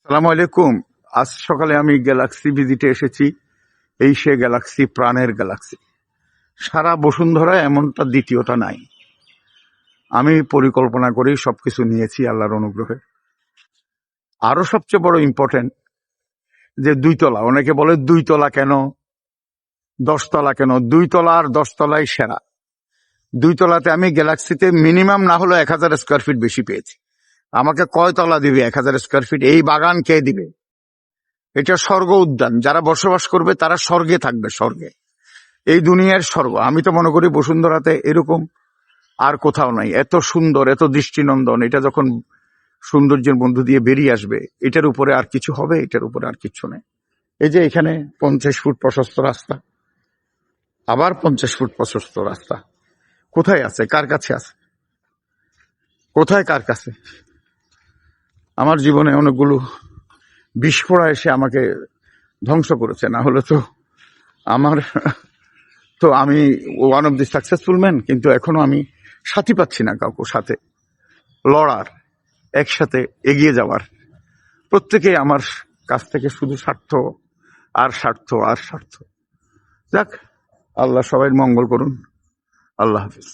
সালাম আলাইকুম। আজ সকালে আমি গ্যালাক্সি ভিজিটে এসেছি। এই সে গ্যালাক্সি, প্রাণের গ্যালাক্সি। সারা বসুন্ধরায় এমনটা দ্বিতীয়টা নাই। আমি পরিকল্পনা করেই সবকিছু নিয়েছি আল্লাহর অনুগ্রহে। আরো সবচেয়ে বড় ইম্পর্টেন্ট যে 2 তলা। অনেকে বলে 2 তলা কেন, 10 তলা কেন? 2 তলা আর 10 তলাই সেরা। 2 তলাতে আমি গ্যালাক্সিতে মিনিমাম না হলো 1000 স্কোয়ার ফিট বেশি পেয়েছি। আমাকে কয় তলা দিবে 1000 স্কোয়ার ফিট? এই বাগান কে দিবে? এটা স্বর্গ উদ্যান। যারা বসবাস করবে তারা স্বর্গে থাকবে, স্বর্গে। এই দুনিয়ার স্বর্গ। আমি তো মনে করি বসুন্ধরাতে এরকম আর কোথাও নাই। এত সুন্দর, এত দৃষ্টিনন্দন। এটা যখন সৌন্দর্যের মধ্য দিয়ে বেরিয়ে আসবে, এটার উপরে আর কিছু হবে? এটার উপরে আর কিছু নেই। এই যে এখানে 50 ফুট প্রশস্ত রাস্তা, আবার 50 ফুট প্রশস্ত রাস্তা। কোথায় আছে? কার কাছে আছে? কোথায় কার কাছে? আমার জীবনে অনেকগুলো বিস্ফোরা এসে আমাকে ধ্বংস করেছে। না হলে তো আমার আমি one of the successful man, কিন্তু এখনো আমি সাথী পাচ্ছি না কাউকে সাথে লড়ার, একসাথে এগিয়ে যাওয়ার। প্রত্যেকেই আমার কাছ থেকে শুধু স্বার্থ আর স্বার্থ আর স্বার্থ। যাক, আল্লাহ সবাই মঙ্গল করুন। আল্লাহ হাফিজ।